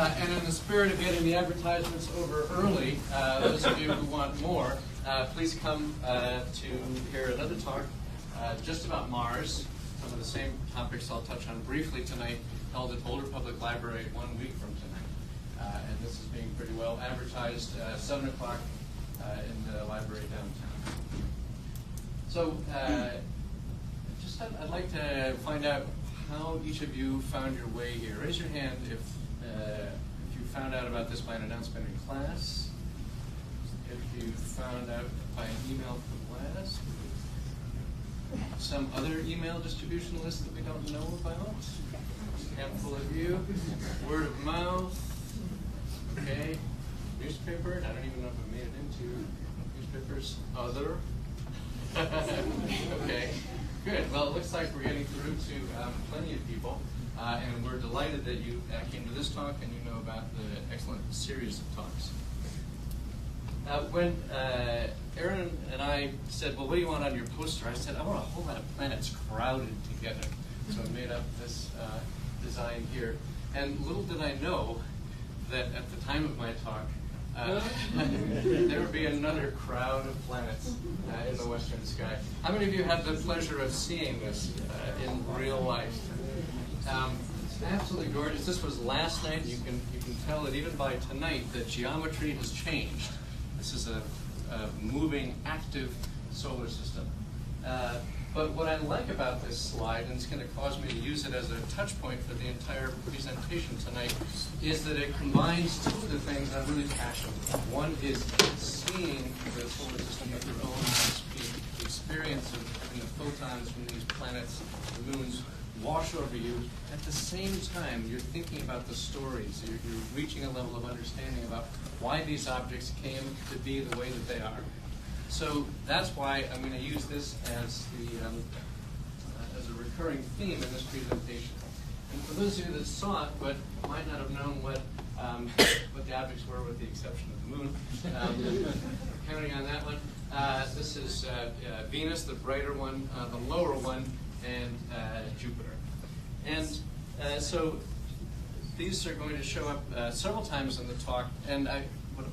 And in the spirit of getting the advertisements over early, those of you who want more, please come to hear another talk just about Mars. Some of the same topics I'll touch on briefly tonight, held at Boulder Public Library 1 week from tonight. And this is being pretty well advertised, 7 o'clock in the library downtown. So I'd like to find out how each of you found your way here. Raise your hand if you found out about this by an announcement in class, if you found out by an email from LASP, some other email distribution list that we don't know about, a handful of you, word of mouth, okay, newspaper, I don't even know if I made it into newspapers, other, okay. Good. Well, it looks like we're getting through to plenty of people, and we're delighted that you came to this talk and you know about the excellent series of talks. When Aaron and I said, well, what do you want on your poster? I said, I want a whole lot of planets crowded together. So I made up this design here. And little did I know that at the time of my talk, there would be another crowd of planets in the western sky. How many of you had the pleasure of seeing this in real life? It's absolutely gorgeous. This was last night. You can tell that even by tonight, the geometry has changed. This is a moving, active solar system. But what I like about this slide, and it's going to cause me to use it as a touch point for the entire presentation tonight, is that it combines two of the things I'm really passionate about. One is seeing the solar system with your own eyes, the experience of the photons from these planets, the moons, wash over you. At the same time, you're thinking about the stories. You're reaching a level of understanding about why these objects came to be the way that they are. So that's why I'm going to use this as as a recurring theme in this presentation. And for those of you that saw it but might not have known what the objects were, with the exception of the moon, counting on that one, this is Venus, the brighter one, the lower one, and Jupiter. And so these are going to show up several times in the talk, and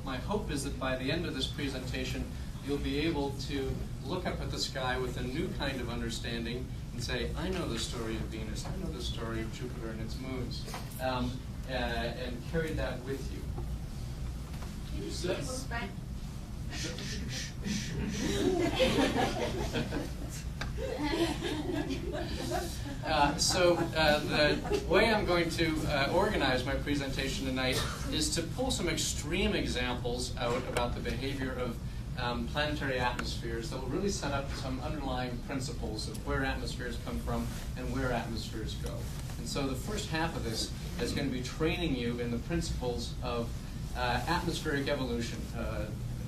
my hope is that by the end of this presentation, you'll be able to look up at the sky with a new kind of understanding and say, I know the story of Venus, I know the story of Jupiter and its moons, and carry that with you. Can you see us back? The way I'm going to organize my presentation tonight is to pull some extreme examples out about the behavior of planetary atmospheres that will really set up some underlying principles of where atmospheres come from and where atmospheres go. And so the first half of this is going to be training you in the principles of atmospheric evolution,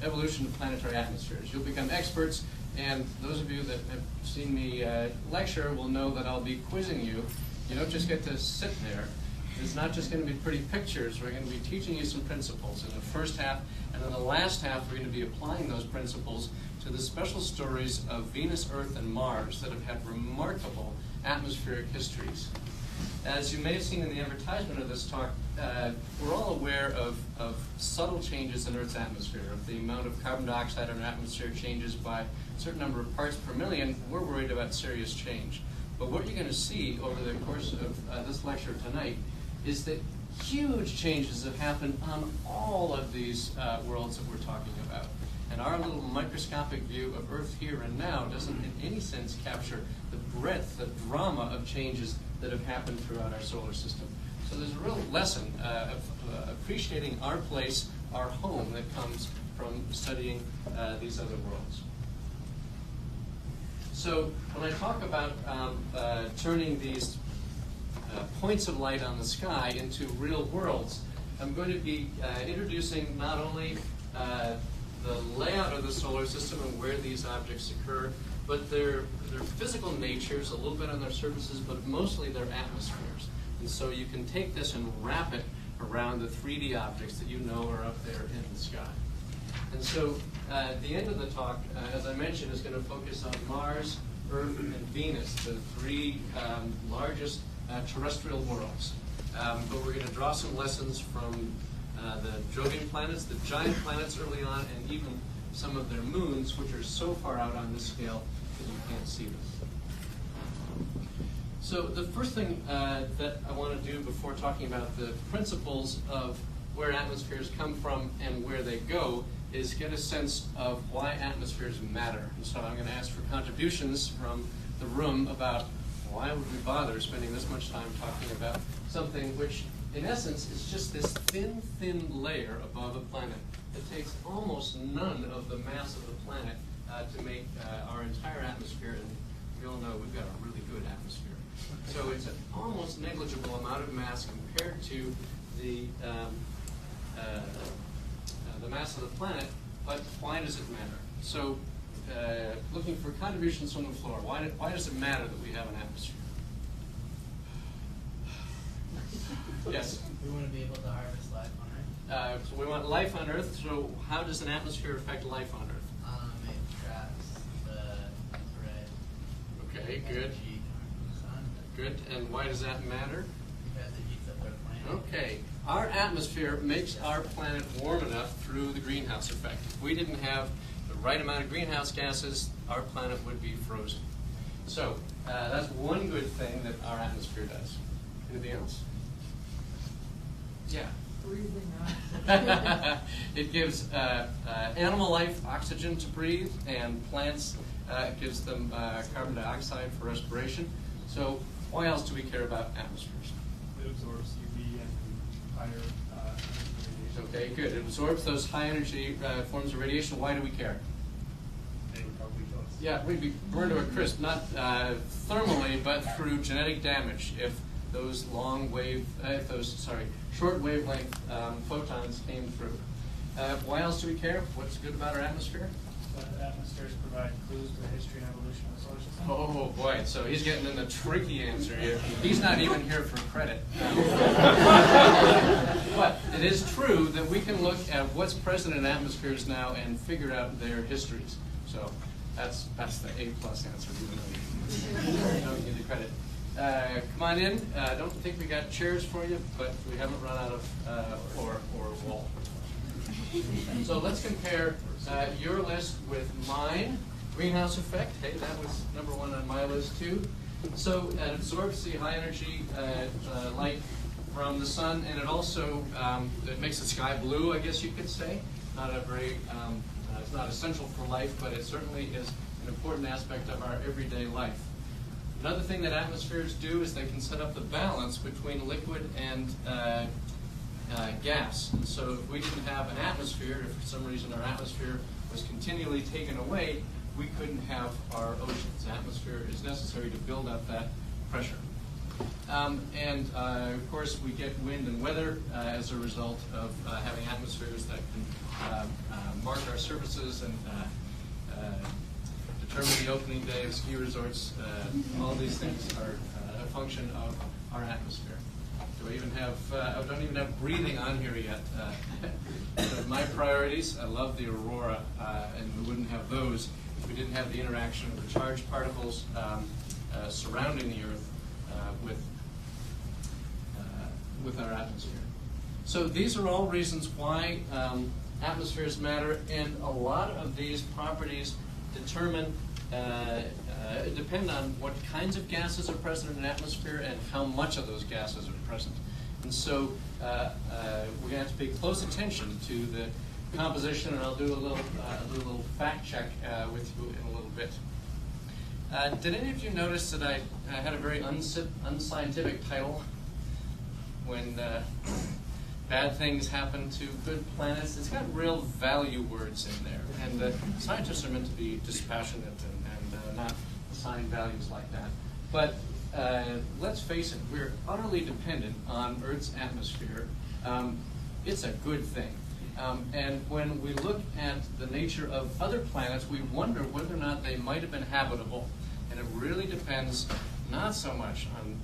evolution of planetary atmospheres. You'll become experts, and those of you that have seen me lecture will know that I'll be quizzing you. You don't just get to sit there. It's not just going to be pretty pictures. We're going to be teaching you some principles in the first half, and in the last half we're going to be applying those principles to the special stories of Venus, Earth, and Mars that have had remarkable atmospheric histories. As you may have seen in the advertisement of this talk, we're all aware of subtle changes in Earth's atmosphere. If the amount of carbon dioxide in our atmosphere changes by a certain number of parts per million, we're worried about serious change. But what you're going to see over the course of this lecture tonight is that huge changes have happened on all of these worlds that we're talking about. And our little microscopic view of Earth here and now doesn't in any sense capture the breadth, the drama of changes that have happened throughout our solar system. So there's a real lesson of appreciating our place, our home, that comes from studying these other worlds. So when I talk about turning these points of light on the sky into real worlds, I'm going to be introducing not only the layout of the solar system and where these objects occur, but their physical natures, a little bit on their surfaces, but mostly their atmospheres. And so you can take this and wrap it around the 3D objects that you know are up there in the sky. And so the end of the talk, as I mentioned, is going to focus on Mars, Earth, and Venus, the three largest terrestrial worlds. but we're going to draw some lessons from the Jovian planets, the giant planets early on, and even some of their moons, which are so far out on this scale that you can't see them. So the first thing that I want to do before talking about the principles of where atmospheres come from and where they go is get a sense of why atmospheres matter. And so I'm going to ask for contributions from the room about why would we bother spending this much time talking about something which, in essence, is just this thin, thin layer above a planet that takes almost none of the mass of the planet to make our entire atmosphere, and we all know we've got a really good atmosphere. So it's an almost negligible amount of mass compared to the mass of the planet, but why does it matter? So looking for contributions from the floor. Why does it matter that we have an atmosphere? Yes? We want to be able to harvest life on Earth. So we want life on Earth. So how does an atmosphere affect life on Earth? It traps the infrared Okay, good. energy coming from the sun. Good. And why does that matter? Because it heats up our planet. Okay. Our atmosphere makes our planet warm enough through the greenhouse effect. If we didn't have the right amount of greenhouse gases, our planet would be frozen. So that's one good thing that our atmosphere does. Anything else? Yeah. Breathing oxygen. It gives animal life oxygen to breathe, and plants it gives them carbon dioxide for respiration. So why else do we care about atmospheres? It absorbs UV and higher radiation. Okay, good. It absorbs those high energy forms of radiation. Why do we care? They would probably kill us. Yeah, we'd be burned to a crisp, not thermally, but through genetic damage. If those short wavelength photons came through. Why else do we care? What's good about our atmosphere? Atmospheres provide clues to the history and evolution of the solar system. Oh boy, so he's getting in the tricky answer here. He's not even here for credit. But it is true that we can look at what's present in atmospheres now and figure out their histories. So that's the A+ answer, even though you don't give you credit. Come on in. Don't think we got chairs for you, but we haven't run out of floor or wall. So let's compare your list with mine. Greenhouse effect. Hey, that was number one on my list too. So it absorbs the high energy light from the sun, and it also it makes the sky blue, I guess you could say. Not a very it's not essential for life, but it certainly is an important aspect of our everyday life. Another thing that atmospheres do is they can set up the balance between liquid and gas. And so if we didn't have an atmosphere, if for some reason our atmosphere was continually taken away, we couldn't have our oceans. The atmosphere is necessary to build up that pressure. Of course, we get wind and weather as a result of having atmospheres that can mark our surfaces and determine the opening day of ski resorts. All these things are a function of our atmosphere. Do I even have? I don't even have breathing on here yet. So my priorities. I love the aurora, and we wouldn't have those if we didn't have the interaction of the charged particles surrounding the Earth with our atmosphere. So these are all reasons why atmospheres matter, and a lot of these properties depend on what kinds of gases are present in an atmosphere and how much of those gases are present. And so we're going to have to pay close attention to the composition, and I'll do a little fact check with you in a little bit. Did any of you notice that I had a very unscientific title when bad things happen to good planets? It's got real value words in there, and scientists are meant to be dispassionate and not assign values like that. But let's face it, we're utterly dependent on Earth's atmosphere. It's a good thing. And when we look at the nature of other planets, we wonder whether or not they might have been habitable. And it really depends not so much on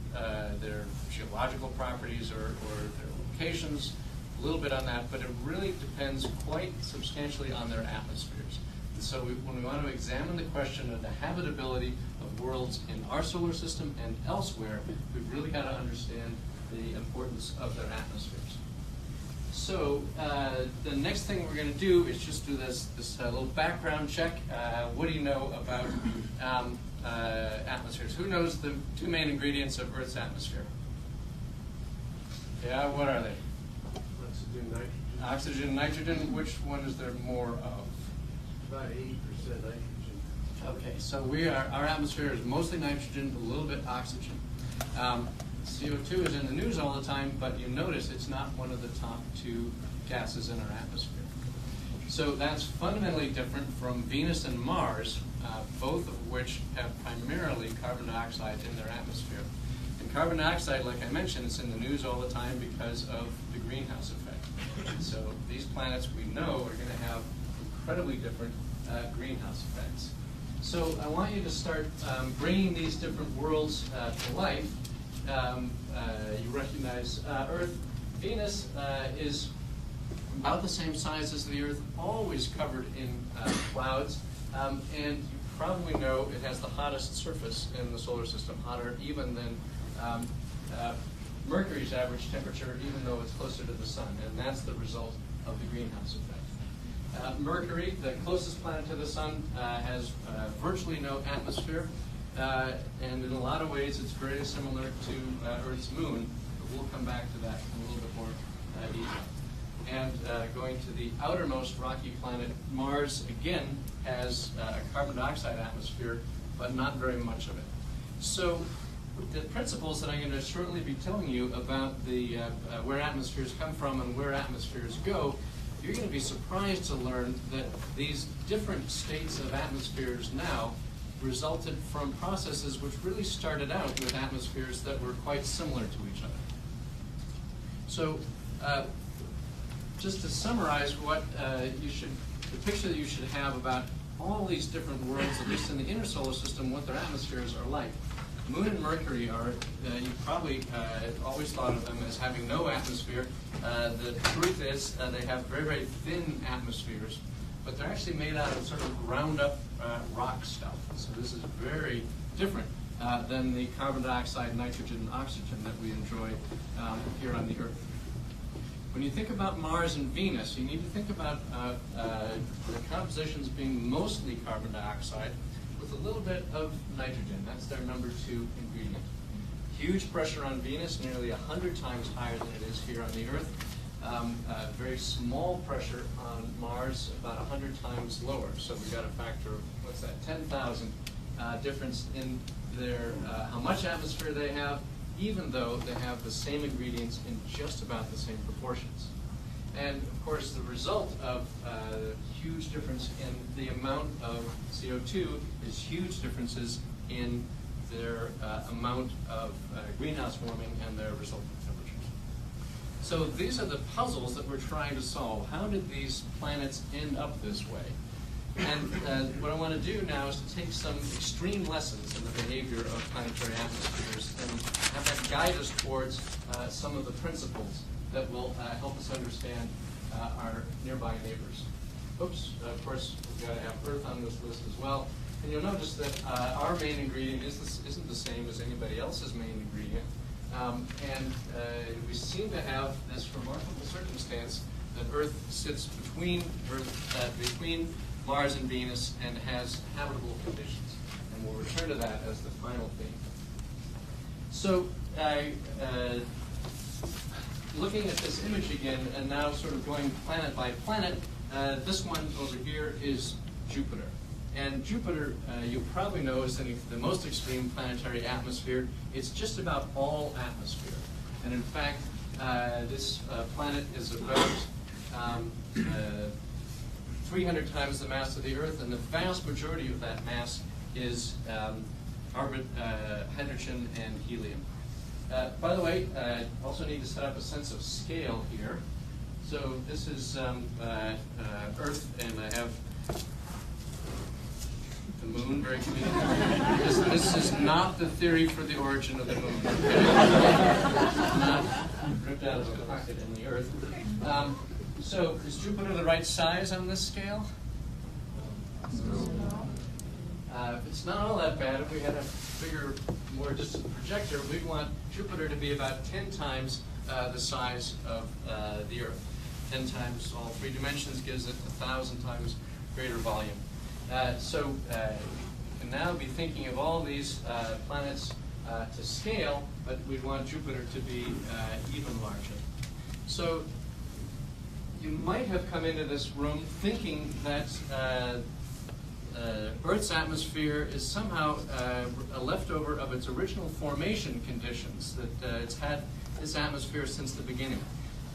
their geological properties or their locations, a little bit on that, but it really depends quite substantially on their atmospheres. And so when we want to examine the question of the habitability of worlds in our solar system and elsewhere, we've really got to understand the importance of their atmospheres. So the next thing we're going to do is just do this little background check. What do you know about atmospheres? Who knows the two main ingredients of Earth's atmosphere? Yeah, what are they? Oxygen, nitrogen. Oxygen and nitrogen. Which one is there more of? About 80% nitrogen. Okay, so our atmosphere is mostly nitrogen, a little bit oxygen. CO2 is in the news all the time, but you notice it's not one of the top two gases in our atmosphere. So that's fundamentally different from Venus and Mars, both of which have primarily carbon dioxide in their atmosphere. And carbon dioxide, like I mentioned, is in the news all the time because of the greenhouse effect. So these planets we know are going to have incredibly different greenhouse effects. So I want you to start bringing these different worlds to life. You recognize Earth. Venus is about the same size as the Earth, always covered in clouds, and you probably know it has the hottest surface in the solar system, hotter even than Mercury's average temperature, even though it's closer to the sun, and that's the result of the greenhouse effect. Mercury, the closest planet to the sun, has virtually no atmosphere, and in a lot of ways it's very similar to Earth's moon, but we'll come back to that in a little bit more detail. And going to the outermost rocky planet, Mars, again, has a carbon dioxide atmosphere, but not very much of it. So the principles that I'm going to shortly be telling you about the where atmospheres come from and where atmospheres go, you're going to be surprised to learn that these different states of atmospheres now resulted from processes which really started out with atmospheres that were quite similar to each other. So just to summarize what the picture that you should have about all these different worlds, at least in the inner solar system, what their atmospheres are like. Moon and Mercury are, you probably always thought of them as having no atmosphere. The truth is they have very, very thin atmospheres, but they're actually made out of sort of ground up rock stuff. So this is very different than the carbon dioxide, nitrogen, and oxygen that we enjoy here on the Earth. When you think about Mars and Venus, you need to think about the compositions being mostly carbon dioxide with a little bit of nitrogen. That's their number 2 ingredient. Huge pressure on Venus, nearly 100 times higher than it is here on the Earth. Very small pressure on Mars, about 100 times lower. So we've got a factor of, what's that, 10,000 difference in their how much atmosphere they have, even though they have the same ingredients in just about the same proportions. And of course, the result of huge difference in the amount of CO2 is huge differences in their amount of greenhouse warming and their resultant temperatures. So these are the puzzles that we're trying to solve. How did these planets end up this way? And what I want to do now is to take some extreme lessons in the behavior of planetary atmospheres and have that guide us towards some of the principles that will help us understand our nearby neighbors. Oops, of course, we've got to have Earth on this list as well. And you'll notice that our main ingredient isn't the same as anybody else's main ingredient. And we seem to have this remarkable circumstance that Earth sits between Mars and Venus and has habitable conditions. And we'll return to that as the final theme. So looking at this image again, and now sort of going planet by planet, this one over here is Jupiter. And Jupiter, you probably know, is in the most extreme planetary atmosphere. It's just about all atmosphere. And in fact, this planet is about 300 times the mass of the Earth, and the vast majority of that mass is hydrogen and helium. By the way, I also need to set up a sense of scale here. So this is Earth, and I have the moon very convenient. This is not the theory for the origin of the moon. It's not ripped out of a pocket in the Earth. So is Jupiter the right size on this scale? If it's not all that bad, if we had a bigger, more distant projector, we'd want Jupiter to be about 10 times the size of the Earth. 10 times all 3 dimensions gives it 1,000 times greater volume. So we can now be thinking of all these planets to scale, but we'd want Jupiter to be even larger. So you might have come into this room thinking that Earth's atmosphere is somehow a leftover of its original formation conditions, that it's had this atmosphere since the beginning.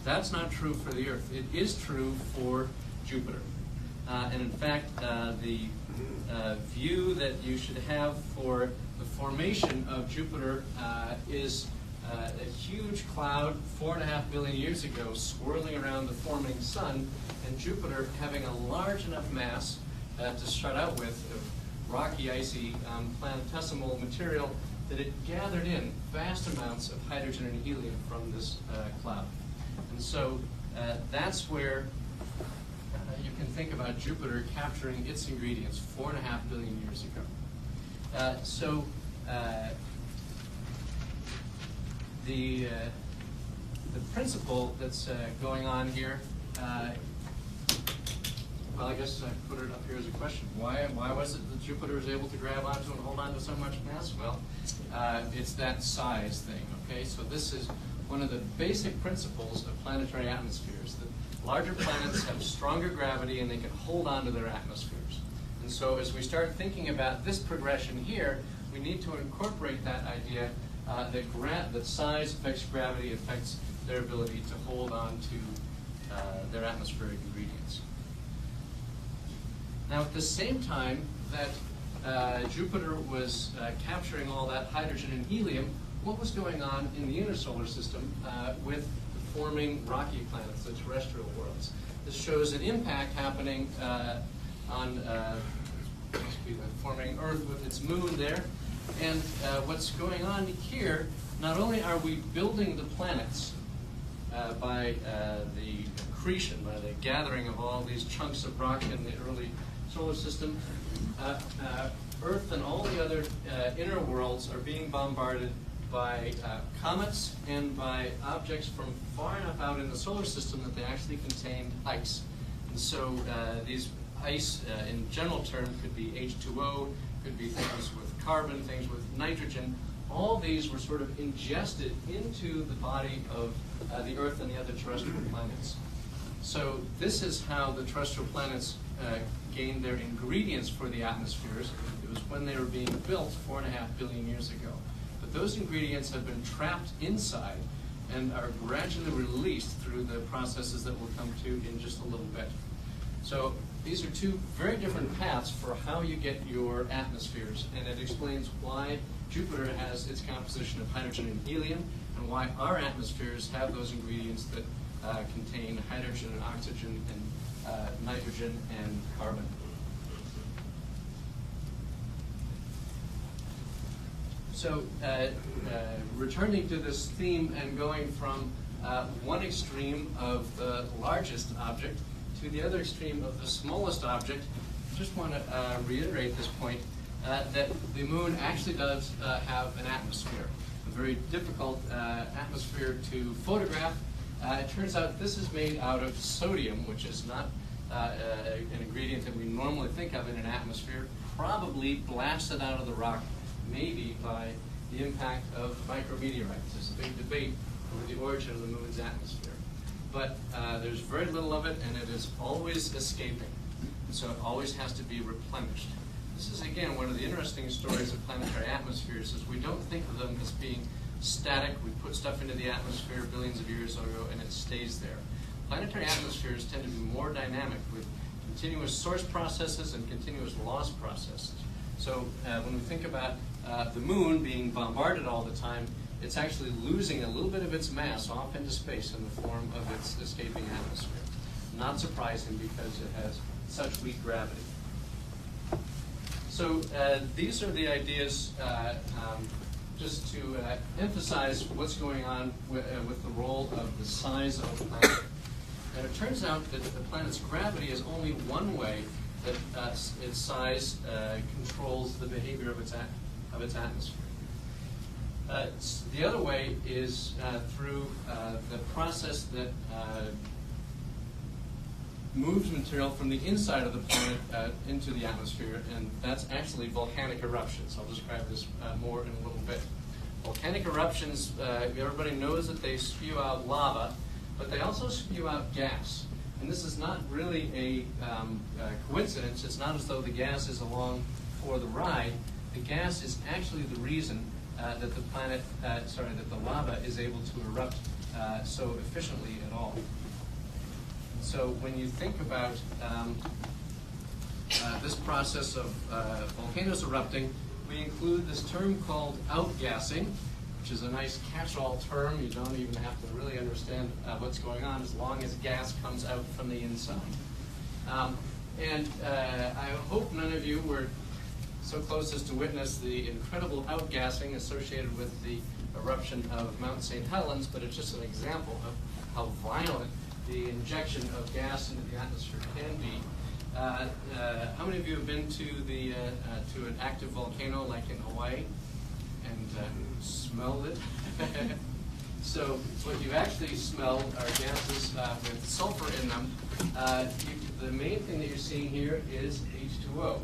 That's not true for the Earth. It is true for Jupiter. And in fact, the view that you should have for the formation of Jupiter is a huge cloud 4.5 billion years ago swirling around the forming sun, and Jupiter having a large enough mass to start out with of rocky, icy, planetesimal material that it gathered in vast amounts of hydrogen and helium from this cloud. And so that's where you can think about Jupiter capturing its ingredients 4.5 billion years ago. The principle that's going on here, well, I guess I put it up here as a question. Why was it that Jupiter was able to grab onto and hold on to so much mass? Well, it's that size thing, okay? So this is one of the basic principles of planetary atmospheres, that larger planets have stronger gravity and they can hold on to their atmospheres. And so as we start thinking about this progression here, we need to incorporate that idea that size affects gravity, affects their ability to hold on to their atmospheric ingredients. Now, at the same time that Jupiter was capturing all that hydrogen and helium, what was going on in the inner solar system with the forming rocky planets, the terrestrial worlds? This shows an impact happening on must be the forming Earth with its moon there. And what's going on here, not only are we building the planets by the accretion, by the gathering of all these chunks of rock in the early solar system, Earth and all the other inner worlds are being bombarded by comets and by objects from far enough out in the solar system that they actually contained ice. And so these ice, in general terms, could be H2O, could be things with carbon, things with nitrogen. All these were sort of ingested into the body of the Earth and the other terrestrial planets. So this is how the terrestrial planets gained their ingredients for the atmospheres. It was when they were being built 4.5 billion years ago. But those ingredients have been trapped inside and are gradually released through the processes that we'll come to in just a little bit. So these are two very different paths for how you get your atmospheres, and it explains why Jupiter has its composition of hydrogen and helium, and why our atmospheres have those ingredients that contain hydrogen and oxygen and nitrogen and carbon. So returning to this theme and going from one extreme of the largest object to the other extreme of the smallest object, I just want to reiterate this point that the moon actually does have an atmosphere, a very difficult atmosphere to photograph. It turns out this is made out of sodium, which is not an ingredient that we normally think of in an atmosphere, probably blasted out of the rock, maybe by the impact of micrometeorites. There's a big debate over the origin of the moon's atmosphere. But there's very little of it, and it is always escaping. And so it always has to be replenished. This is, again, one of the interesting stories of planetary atmospheres, is we don't think of them as being static. We put stuff into the atmosphere billions of years ago, and it stays there. Planetary atmospheres tend to be more dynamic, with continuous source processes and continuous loss processes. So when we think about the moon being bombarded all the time, it's actually losing a little bit of its mass off into space in the form of its escaping atmosphere. Not surprising, because it has such weak gravity. So these are the ideas just to emphasize what's going on with the role of the size of the planet. And it turns out that the planet's gravity is only one way that its size controls the behavior of its atmosphere. The other way is through the process that moves material from the inside of the planet into the atmosphere, and that's actually volcanic eruptions. I'll describe this more in a little bit. Volcanic eruptions, everybody knows that they spew out lava, but they also spew out gas. And this is not really a coincidence. It's not as though the gas is along for the ride. The gas is actually the reason that the lava is able to erupt so efficiently at all. So when you think about this process of volcanoes erupting, we include this term called outgassing, which is a nice catch-all term. You don't even have to really understand what's going on as long as gas comes out from the inside. I hope none of you were so close as to witness the incredible outgassing associated with the eruption of Mount St. Helens, but it's just an example of how violent the injection of gas into the atmosphere can be. How many of you have been to to an active volcano like in Hawaii and smelled it? So what you actually smelled are gases with sulfur in them. The main thing that you're seeing here is H2O.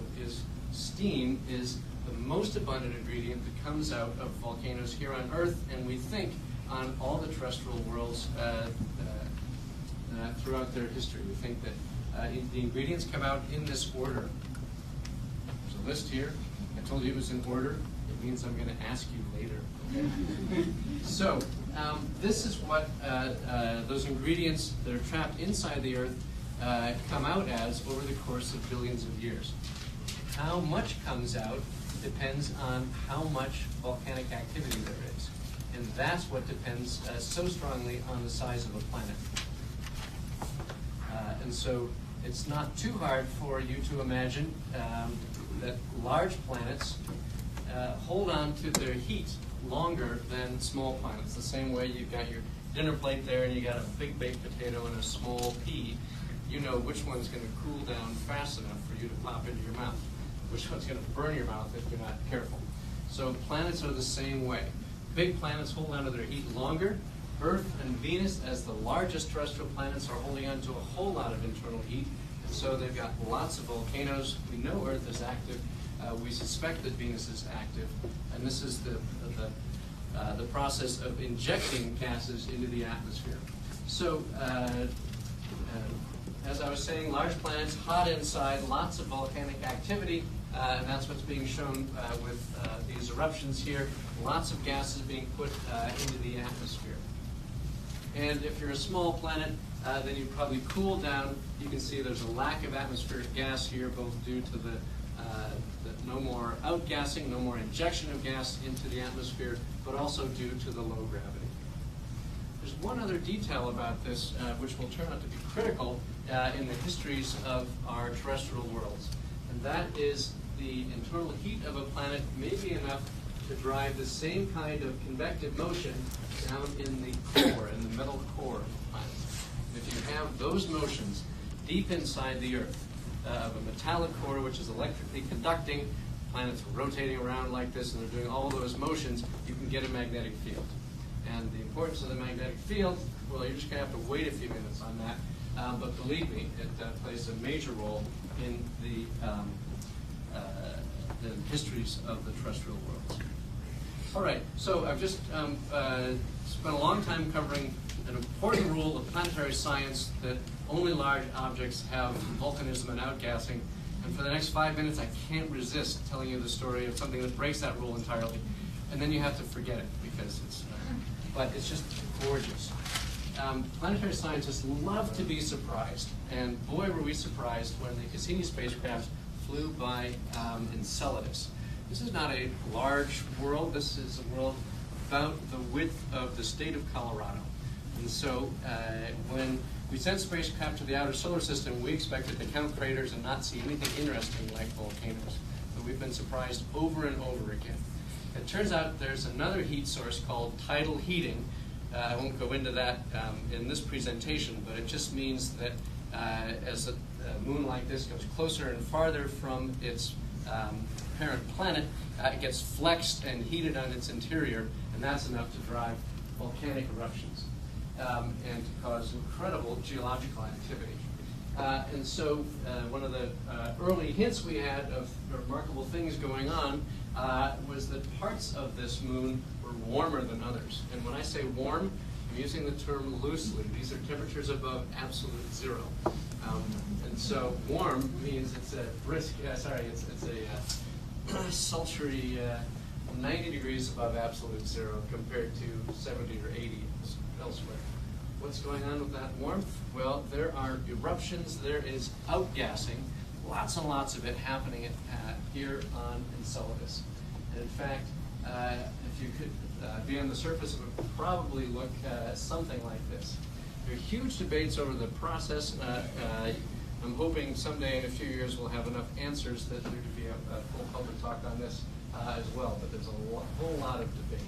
Steam is the most abundant ingredient that comes out of volcanoes here on Earth, and we think on all the terrestrial worlds throughout their history. We think that the ingredients come out in this order. There's a list here. I told you it was in order. It means I'm going to ask you later. Okay? So this is what those ingredients that are trapped inside the Earth come out as over the course of billions of years. How much comes out depends on how much volcanic activity there is. And that's what depends so strongly on the size of a planet. And so it's not too hard for you to imagine that large planets hold on to their heat longer than small planets. The same way you've got your dinner plate there and you got a big baked potato and a small pea. You know which one's going to cool down fast enough for you to pop into your mouth. Which one's going to burn your mouth if you're not careful. So planets are the same way. Big planets hold on to their heat longer. Earth and Venus, as the largest terrestrial planets, are holding on to a whole lot of internal heat. And so they've got lots of volcanoes. We know Earth is active. We suspect that Venus is active. And this is the process of injecting gases into the atmosphere. So as I was saying, large planets, hot inside, lots of volcanic activity, and that's what's being shown with these eruptions here. Lots of gases being put into the atmosphere. And if you're a small planet, then you probably cool down. You can see there's a lack of atmospheric gas here, both due to the no more outgassing, no more injection of gas into the atmosphere, but also due to the low gravity. There's one other detail about this which will turn out to be critical in the histories of our terrestrial worlds, and that is the internal heat of a planet may be enough to drive the same kind of convective motion down in the core, in the metal core of the planet. If you have those motions deep inside the Earth, of a metallic core which is electrically conducting, planets are rotating around like this and they're doing all those motions, you can get a magnetic field. And the importance of the magnetic field, well, you're just going to have to wait a few minutes on that. But believe me, it plays a major role in the histories of the terrestrial worlds. All right, so I've just spent a long time covering an important rule of planetary science, that only large objects have volcanism and outgassing. And for the next 5 minutes, I can't resist telling you the story of something that breaks that rule entirely. And then you have to forget it, because but it's just gorgeous. Planetary scientists love to be surprised, and boy were we surprised when the Cassini spacecraft flew by Enceladus. This is not a large world. This is a world about the width of the state of Colorado. And so when we sent spacecraft to the outer solar system, we expected to count craters and not see anything interesting like volcanoes. But we've been surprised over and over again. It turns out there's another heat source called tidal heating, I won't go into that in this presentation, but it just means that as a moon like this goes closer and farther from its parent planet, it gets flexed and heated on its interior, and that's enough to drive volcanic eruptions and to cause incredible geological activity. And so one of the early hints we had of remarkable things going on was that parts of this moon were warmer than others. And when I say warm, I'm using the term loosely. These are temperatures above absolute zero. And so warm means it's a brisk, it's a sultry 90 degrees above absolute zero compared to 70 or 80 elsewhere. What's going on with that warmth? Well, there are eruptions, there is outgassing, lots and lots of it happening here on Enceladus. And in fact, if you could be on the surface, it would probably look something like this. There are huge debates over the process. I'm hoping someday in a few years we'll have enough answers that there could be a full public talk on this as well, but there's a whole lot of debate.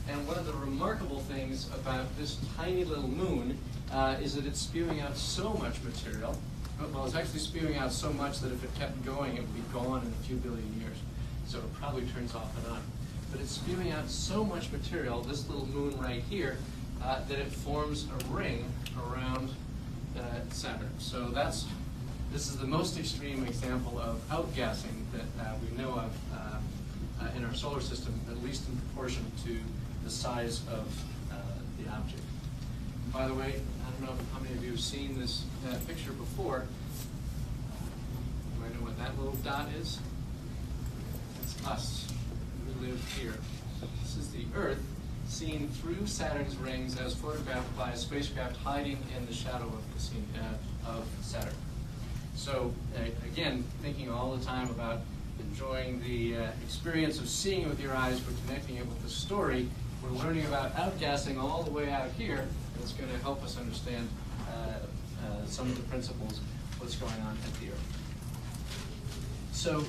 And one of the remarkable things about this tiny little moon is that it's spewing out so much material. Well, it's actually spewing out so much that if it kept going, it would be gone in a few billion years. So it probably turns off and on. But it's spewing out so much material, this little moon right here, that it forms a ring around Saturn. So this is the most extreme example of outgassing that we know of in our solar system, at least in proportion to the size of the object. And by the way, I don't know how many of you have seen this picture before. You might know what that little dot is. It's us. We live here. This is the Earth seen through Saturn's rings as photographed by a spacecraft hiding in the shadow of Saturn. So again, thinking all the time about enjoying the experience of seeing it with your eyes, but connecting it with the story. We're learning about outgassing all the way out here, and it's going to help us understand some of the principles of what's going on at the Earth. So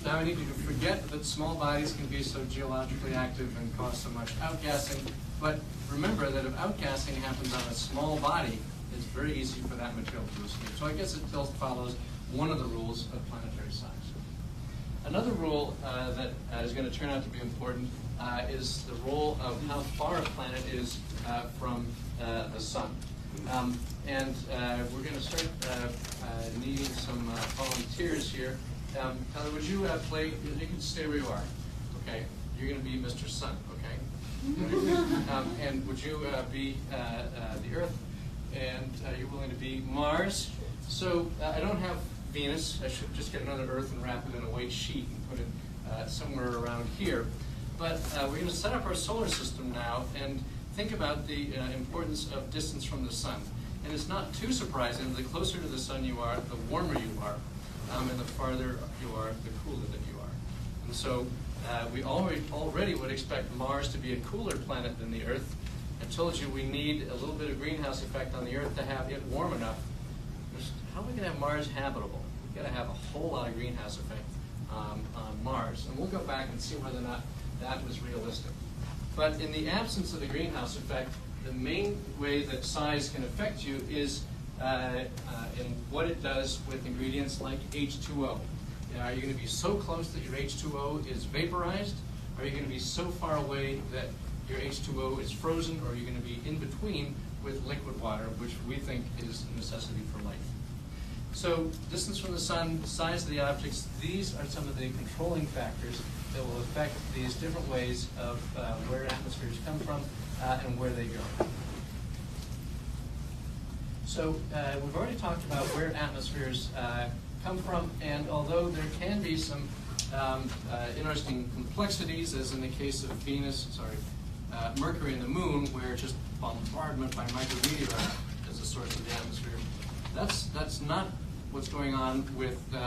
now I need you to forget that small bodies can be so geologically active and cause so much outgassing, but remember that if outgassing happens on a small body, it's very easy for that material to escape. So I guess it still follows one of the rules of planetary size. Another rule that is going to turn out to be important is the role of how far a planet is from the sun. And we're going to start needing some volunteers here. Tyler, would you play? You can stay where you are. Okay, you're going to be Mr. Sun. Okay. And would you be the Earth? And you're willing to be Mars. So I don't have Venus. I should just get another Earth and wrap it in a white sheet and put it somewhere around here. But we're going to set up our solar system now and think about the importance of distance from the sun. And it's not too surprising. The closer to the sun you are, the warmer you are. And the farther you are, the cooler that you are. And so we already would expect Mars to be a cooler planet than the Earth. I told you we need a little bit of greenhouse effect on the Earth to have it warm enough. How are we going to have Mars habitable? We've got to have a whole lot of greenhouse effect on Mars. And we'll go back and see whether or not that was realistic. But in the absence of the greenhouse effect, the main way that size can affect you is in what it does with ingredients like H2O. Are you going to be so close that your H2O is vaporized? Are you going to be so far away that your H2O is frozen, or are you going to be in between with liquid water, which we think is a necessity for life? So distance from the sun, size of the objects, these are some of the controlling factors that will affect these different ways of where atmospheres come from and where they go. So we've already talked about where atmospheres come from, and although there can be some interesting complexities, as in the case of Mercury and the Moon, where just bombardment by micrometeorite is the source of the atmosphere. That's not what's going on with. You're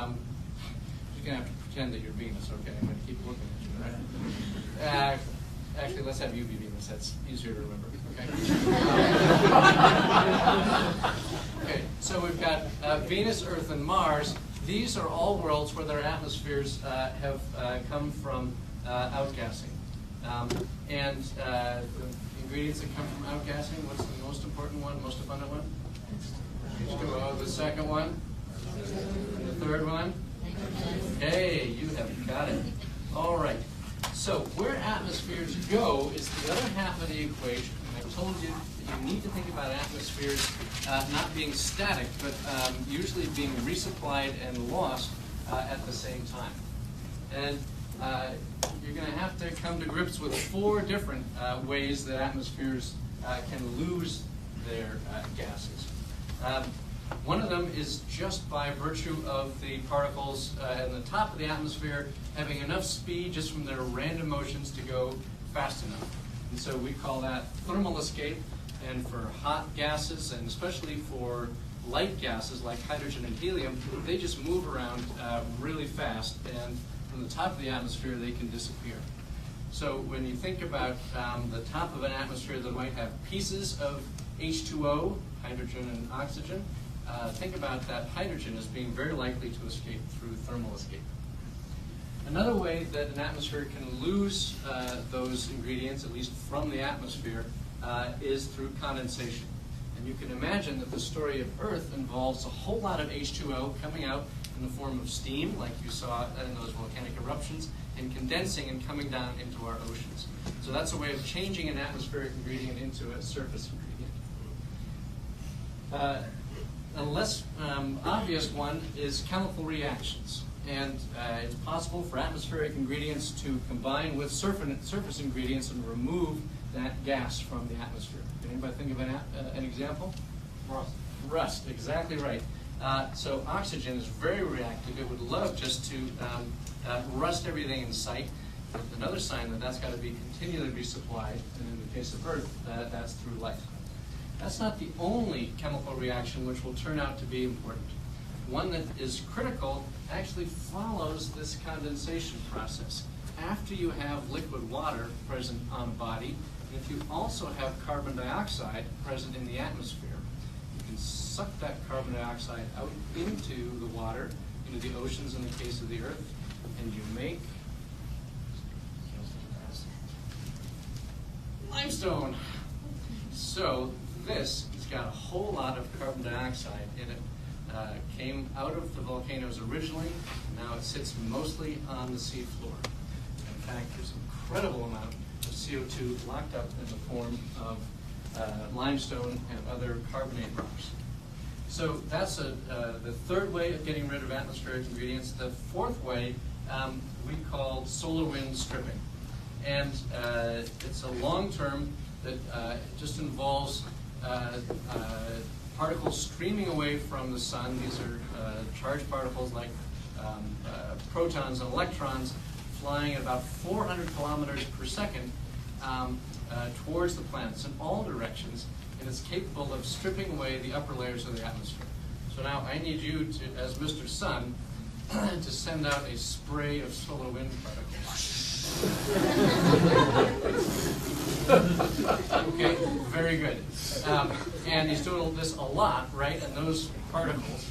gonna have to pretend that you're Venus, okay? I'm gonna keep looking at you, right? Actually, let's have you be Venus. That's easier to remember. Okay. Okay. So we've got Venus, Earth, and Mars. These are all worlds where their atmospheres have come from outgassing. The ingredients that come from outgassing, what's the most important one, most abundant one? H2O. The second one? And the third one? Hey, you have got it. All right. So where atmospheres go is the other half of the equation. And I told you that you need to think about atmospheres not being static, but usually being resupplied and lost at the same time. And you're going to have to come to grips with 4 different ways that atmospheres can lose their gases. One of them is just by virtue of the particles in the top of the atmosphere having enough speed just from their random motions to go fast enough. And so we call that thermal escape. And for hot gases, and especially for light gases like hydrogen and helium, they just move around really fast, and from the top of the atmosphere they can disappear. So when you think about the top of an atmosphere that might have pieces of H2O, hydrogen and oxygen, think about that hydrogen as being very likely to escape through thermal escape. Another way that an atmosphere can lose those ingredients, at least from the atmosphere, is through condensation. And you can imagine that the story of Earth involves a whole lot of H2O coming out in the form of steam, like you saw in those volcanic eruptions, and condensing and coming down into our oceans. So that's a way of changing an atmospheric ingredient into a surface ingredient. A less obvious one is chemical reactions. And it's possible for atmospheric ingredients to combine with surface ingredients and remove that gas from the atmosphere. Can anybody think of an example? Rust. Rust, exactly right. So oxygen is very reactive. It would love just to rust everything in sight. But another sign that that's got to be continually resupplied, and in the case of Earth, that's through light. That's not the only chemical reaction which will turn out to be important. One that is critical actually follows this condensation process. After you have liquid water present on a body, and if you also have carbon dioxide present in the atmosphere, you can suck that carbon dioxide out into the water, into the oceans in the case of the Earth, and you make limestone. So this has got a whole lot of carbon dioxide in it. Came out of the volcanoes originally, and now it sits mostly on the sea floor. In fact, there's an incredible amount of CO2 locked up in the form of limestone and other carbonate rocks. So that's the third way of getting rid of atmospheric ingredients. The fourth way we call solar wind stripping. And it's a long term that just involves particles streaming away from the sun. These are charged particles like protons and electrons flying at about 400 kilometers per second towards the planets in all directions, and it's capable of stripping away the upper layers of the atmosphere. So now I need you to, as Mr. Sun, to send out a spray of solar wind particles. Okay, very good. And he's doing this a lot, right? And those particles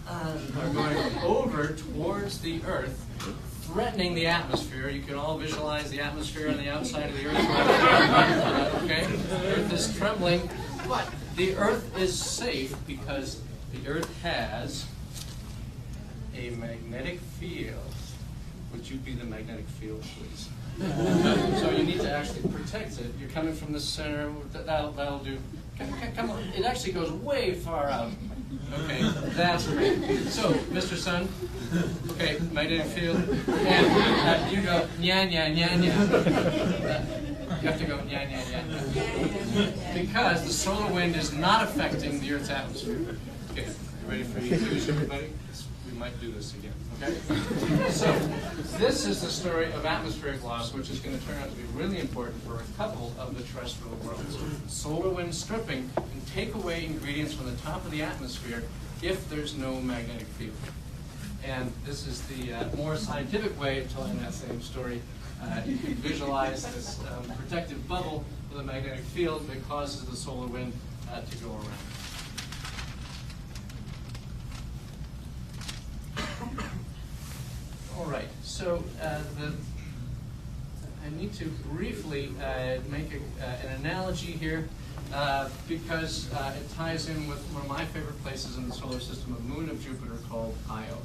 are going over towards the Earth, threatening the atmosphere. You can all visualize the atmosphere on the outside of the Earth. Okay, the Earth is trembling, but the Earth is safe because the Earth has a magnetic field. Would you be the magnetic field, please? So you need to actually protect it. You're coming from the center. That'll do. Come on. It actually goes way far out. Okay, that's great. So, Mr. Sun, okay, magnetic field, and you go nya nya nya nya. You have to go nya nya nya nya. Because the solar wind is not affecting the Earth's atmosphere. Okay, you ready for your cues, everybody? We might do this again. Okay? So, this is the story of atmospheric loss, which is going to turn out to be really important for a couple of the terrestrial worlds. Solar wind stripping can take away ingredients from the top of the atmosphere if there's no magnetic field. And this is the more scientific way of telling that same story. You can visualize this protective bubble with a magnetic field that causes the solar wind to go around. All right, so I need to briefly make an analogy here because it ties in with one of my favorite places in the solar system, a moon of Jupiter called Io.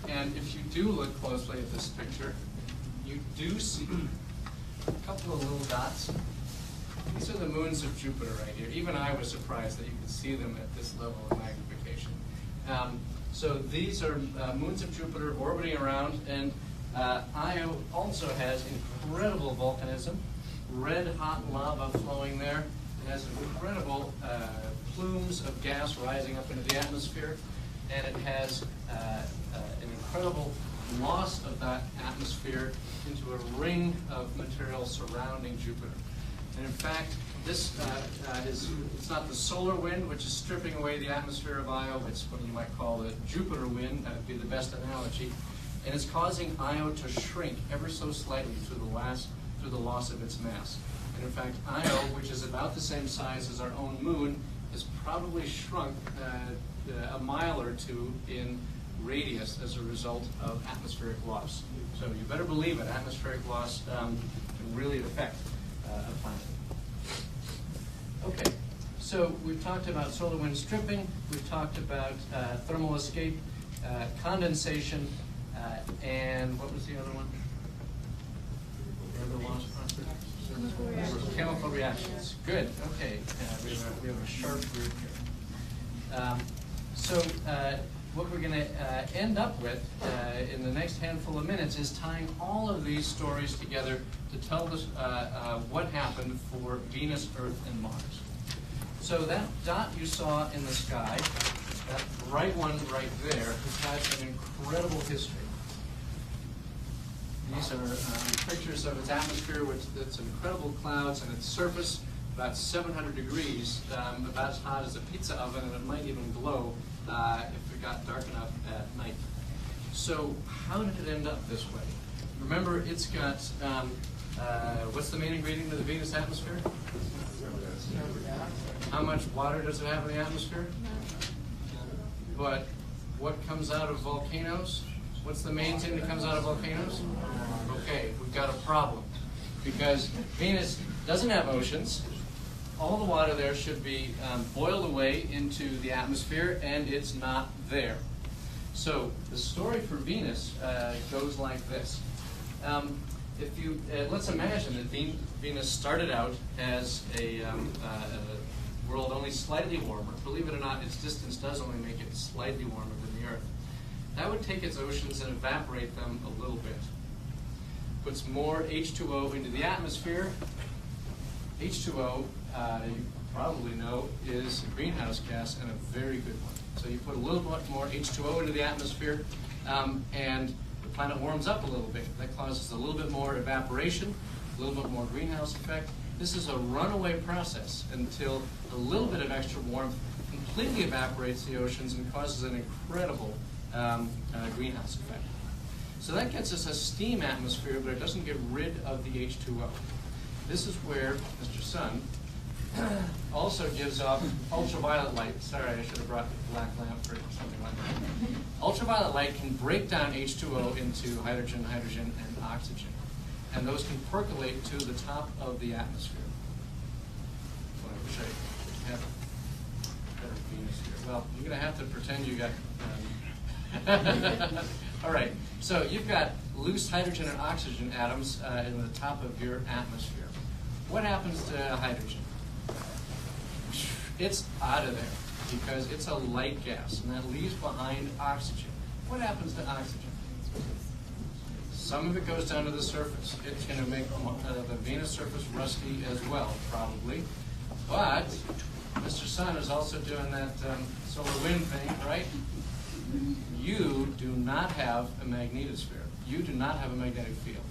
And if you do look closely at this picture, you do see a couple of little dots. These are the moons of Jupiter right here. Even I was surprised that you could see them at this level of magnification. So these are moons of Jupiter orbiting around, and Io also has incredible volcanism, red hot lava flowing there. It has incredible plumes of gas rising up into the atmosphere, and it has an incredible loss of that atmosphere into a ring of material surrounding Jupiter. And in fact, this it's not the solar wind which is stripping away the atmosphere of Io, it's what you might call the Jupiter wind, that would be the best analogy. And it's causing Io to shrink ever so slightly through the loss of its mass. And in fact, Io, which is about the same size as our own moon, has probably shrunk a mile or two in radius as a result of atmospheric loss. So you better believe it, atmospheric loss can really affect a planet. Okay, so we've talked about solar wind stripping, we've talked about thermal escape, condensation, and what was the other one? Chemical reactions. Good. Okay. We have a sharp group here. So what we're going to end up with in the next handful of minutes is tying all of these stories together to tell us what happened for Venus, Earth, and Mars. So that dot you saw in the sky, that bright one right there, has had an incredible history. These are pictures of its atmosphere, which it's incredible clouds, and its surface, about 700 degrees, about as hot as a pizza oven, and it might even glow if it got dark enough at night. So how did it end up this way? Remember, it's got, what's the main ingredient of the Venus atmosphere? How much water does it have in the atmosphere? But what comes out of volcanoes? What's the main thing that comes out of volcanoes? Okay, we've got a problem. Because Venus doesn't have oceans. All the water there should be boiled away into the atmosphere, and it's not there. So the story for Venus goes like this. If you let's imagine that Venus started out as a world only slightly warmer. Believe it or not, its distance does only make it slightly warmer than the Earth. That would take its oceans and evaporate them a little bit. Puts more H2O into the atmosphere. H2O, you probably know, is a greenhouse gas, and a very good one. So you put a little bit more H2O into the atmosphere, and the planet warms up a little bit. That causes a little bit more evaporation, a little bit more greenhouse effect. This is a runaway process until a little bit of extra warmth completely evaporates the oceans and causes an incredible greenhouse effect. So that gets us a steam atmosphere, but it doesn't get rid of the H2O. This is where Mr. Sun also gives off ultraviolet light. Sorry, I should have brought the black lamp for something like that. Ultraviolet light can break down H2O into hydrogen, hydrogen, and oxygen. And those can percolate to the top of the atmosphere. Well, I wish I had better Venus here. Well, you're going to have to pretend you got... All right, so you've got loose hydrogen and oxygen atoms in the top of your atmosphere. What happens to hydrogen? It's out of there because it's a light gas, and that leaves behind oxygen. What happens to oxygen? Some of it goes down to the surface. It's going to make the Venus surface rusty as well, probably. But Mr. Sun is also doing that solar wind thing, right? You do not have a magnetosphere. You do not have a magnetic field.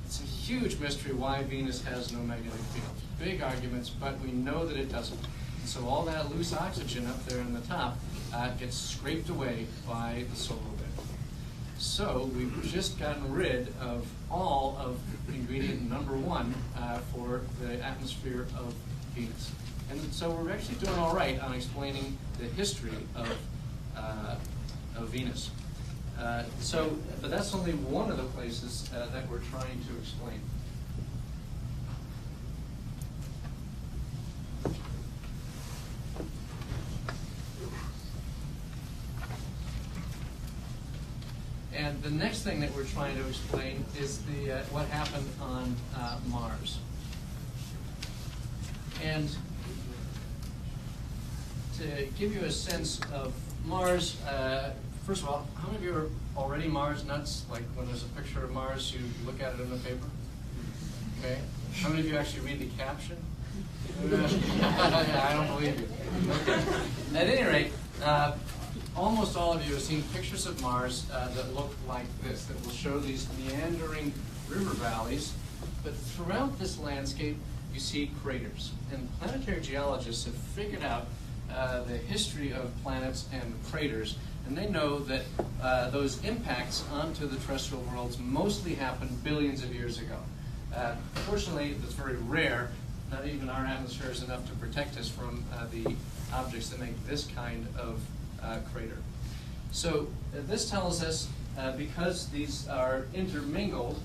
It's a huge mystery why Venus has no magnetic field. Big arguments, but we know that it doesn't. And so all that loose oxygen up there in the top gets scraped away by the solar wind. So we've just gotten rid of all of ingredient number one for the atmosphere of Venus. And so we're actually doing all right on explaining the history of Venus. But that's only one of the places that we're trying to explain. the next thing that we're trying to explain is what happened on Mars. And to give you a sense of Mars, first of all, how many of you are already Mars nuts? Like when there's a picture of Mars, you look at it in the paper? Okay. How many of you actually read the caption? I don't believe you. Okay. At any rate, almost all of you have seen pictures of Mars that look like this, that will show these meandering river valleys. But throughout this landscape, you see craters. And planetary geologists have figured out the history of planets and craters, and they know that those impacts onto the terrestrial worlds mostly happened billions of years ago. Fortunately, that's very rare. Not even our atmosphere is enough to protect us from the objects that make this kind of crater. So this tells us, because these are intermingled,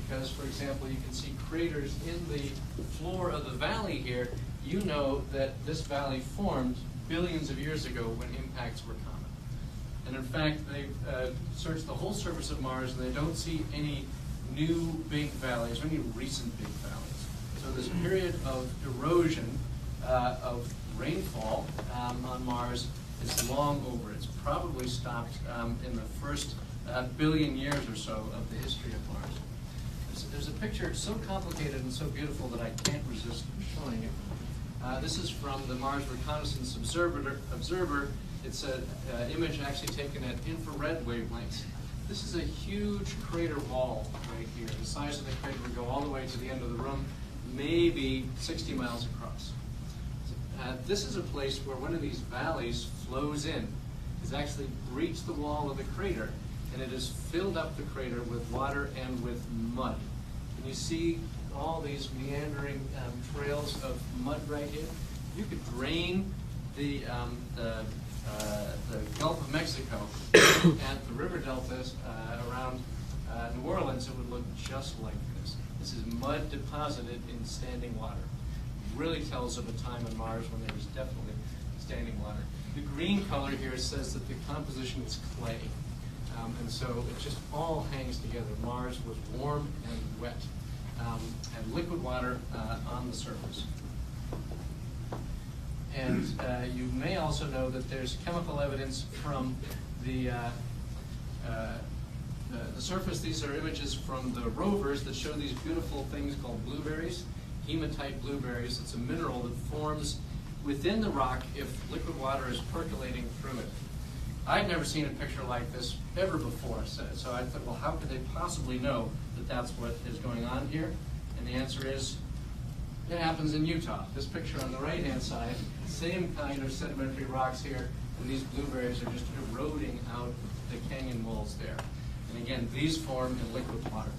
because, for example, you can see craters in the floor of the valley here, you know that this valley formed billions of years ago when impacts were common. And in fact, they've searched the whole surface of Mars, and they don't see any new big valleys or any recent big valleys. So this period of erosion of rainfall on Mars is long over. It's probably stopped in the first billion years or so of the history of Mars. There's a picture so complicated and so beautiful that I can't resist showing it. This is from the Mars Reconnaissance Observer. It's an image actually taken at infrared wavelengths. This is a huge crater wall right here. The size of the crater would go all the way to the end of the room, maybe 60 miles across. This is a place where one of these valleys flows in. It's actually breached the wall of the crater, and it has filled up the crater with water and with mud. And you see all these meandering trails of mud right here. You could drain the Gulf of Mexico and the river deltas around New Orleans. It would look just like this. This is mud deposited in standing water. It really tells of a time on Mars when there was definitely standing water. The green color here says that the composition is clay. And so it just all hangs together. Mars was warm and wet, and liquid water on the surface. And you may also know that there's chemical evidence from the surface. These are images from the rovers that show these beautiful things called blueberries, hematite blueberries. It's a mineral that forms within the rock if liquid water is percolating through it. I'd never seen a picture like this ever before, so I thought, well, how could they possibly know that that's what is going on here? And the answer is, it happens in Utah. This picture on the right-hand side, same kind of sedimentary rocks here, and these blueberries are just eroding out the canyon walls there. And again, these form in liquid water.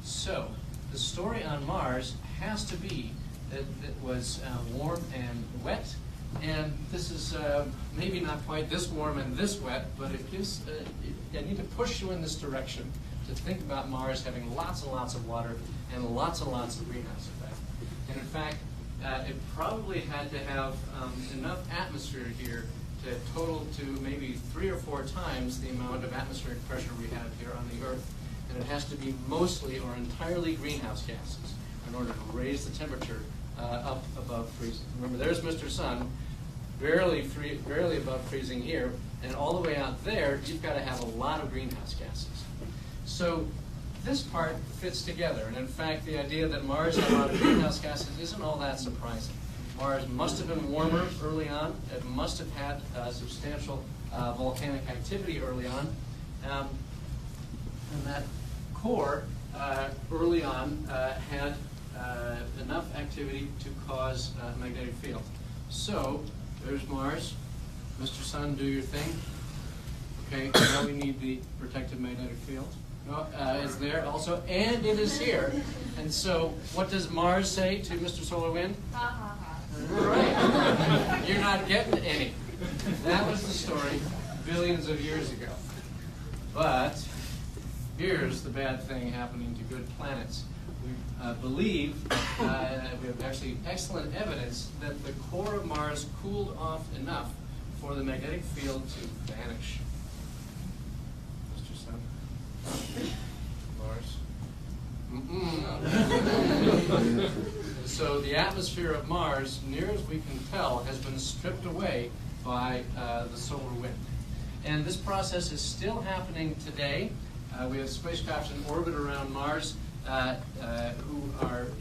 So, the story on Mars has to be that it was warm and wet. And this is maybe not quite this warm and this wet, but it gives, I need to push you in this direction to think about Mars having lots and lots of water and lots of greenhouse effect. And in fact, it probably had to have enough atmosphere here to total to maybe 3 or 4 times the amount of atmospheric pressure we have here on the Earth. And it has to be mostly or entirely greenhouse gases in order to raise the temperature up above freezing. Remember, there's Mr. Sun, barely above freezing here, and all the way out there, you've got to have a lot of greenhouse gases. So this part fits together, and in fact, the idea that Mars had a lot of greenhouse gases isn't all that surprising. Mars must have been warmer early on. It must have had substantial volcanic activity early on, and that core early on had enough activity to cause a magnetic field. So there's Mars. Mr. Sun, do your thing. Okay, now we need the protective magnetic field. It's there also, and it is here. And so what does Mars say to Mr. Solar Wind? Ha ha ha. Right. You're not getting any. That was the story billions of years ago. But here's the bad thing happening to good planets. We believe, we have actually excellent evidence that the core of Mars cooled off enough for the magnetic field to vanish. Mr. Sun. Mars. So the atmosphere of Mars, near as we can tell, has been stripped away by the solar wind. And this process is still happening today. We have spacecraft in orbit around Mars that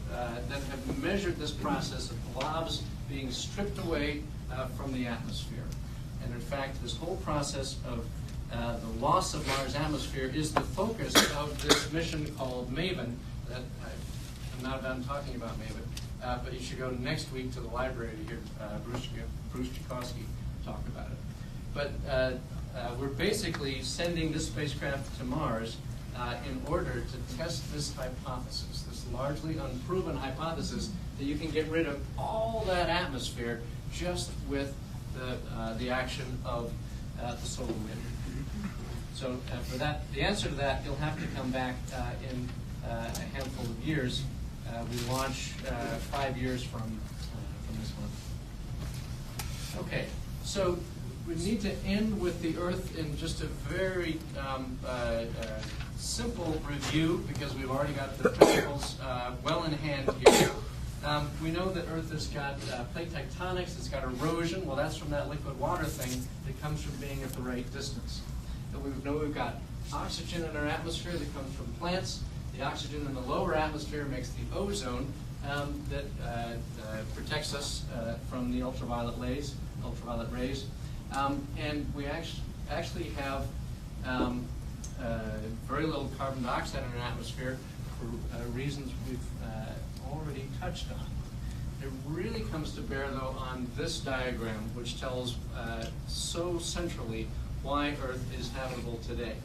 have measured this process of blobs being stripped away from the atmosphere. And in fact, this whole process of the loss of Mars' atmosphere is the focus of this mission called MAVEN. That I'm not done talking about MAVEN, but you should go next week to the library to hear Bruce Chakosky talk about it. But we're basically sending this spacecraft to Mars in order to test this hypothesis, this largely unproven hypothesis that you can get rid of all that atmosphere just with the action of the solar wind. So for that, the answer to that, you'll have to come back in a handful of years. We launch 5 years from this one. Okay, so we need to end with the Earth in just a very simple review, because we've already got the principles well in hand here. We know that Earth has got plate tectonics, it's got erosion. Well, that's from that liquid water thing that comes from being at the right distance. And we know we've got oxygen in our atmosphere that comes from plants. The oxygen in the lower atmosphere makes the ozone that protects us from the ultraviolet rays. And we actually have very little carbon dioxide in our atmosphere for reasons we've already touched on. It really comes to bear, though, on this diagram, which tells so centrally why Earth is habitable today.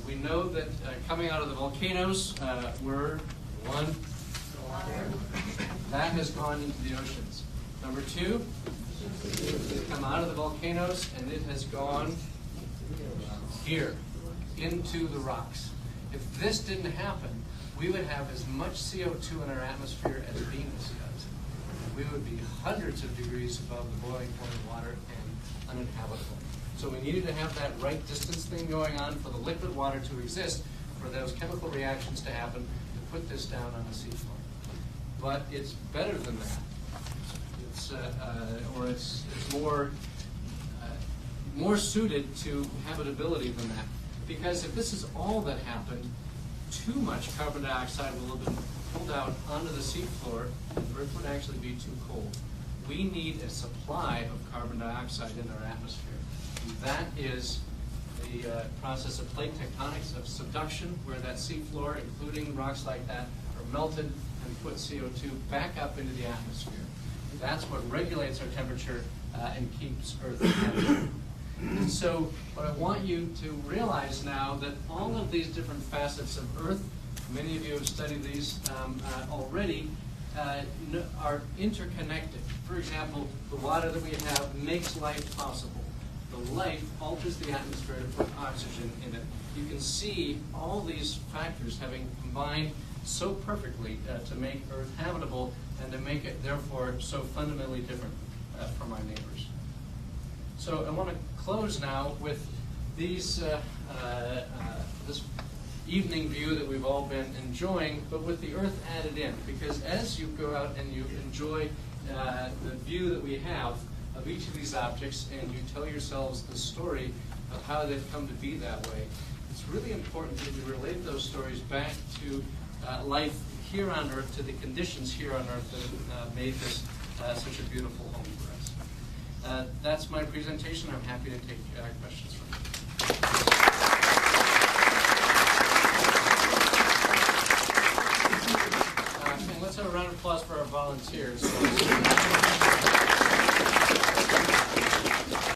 We know that coming out of the volcanoes, we're one, that has gone into the oceans. Number two, come out of the volcanoes and it has gone here, into the rocks. If this didn't happen, we would have as much CO2 in our atmosphere as Venus does. We would be hundreds of degrees above the boiling point of water and uninhabitable. So we needed to have that right distance thing going on for the liquid water to exist, for those chemical reactions to happen, to put this down on the seafloor. But it's better than that. It's more suited to habitability than that. Because if this is all that happened, too much carbon dioxide will have been pulled out onto the seafloor, and Earth would actually be too cold. We need a supply of carbon dioxide in our atmosphere. And that is the process of plate tectonics, of subduction, where that seafloor, including rocks like that, are melted and put CO2 back up into the atmosphere. That's what regulates our temperature and keeps Earth habitable. And so what I want you to realize now, that all of these different facets of Earth, many of you have studied these already, are interconnected. For example, the water that we have makes life possible. The life alters the atmosphere to put oxygen in it. You can see all these factors having combined so perfectly to make Earth habitable and to make it, therefore, so fundamentally different from our neighbors. So I want to close now with these, this evening view that we've all been enjoying, but with the Earth added in. Because as you go out and you enjoy the view that we have of each of these objects, and you tell yourselves the story of how they've come to be that way, it's really important that you relate those stories back to life here on Earth, to the conditions here on Earth that made this such a beautiful home for us. That's my presentation. I'm happy to take questions from you. And let's have a round of applause for our volunteers.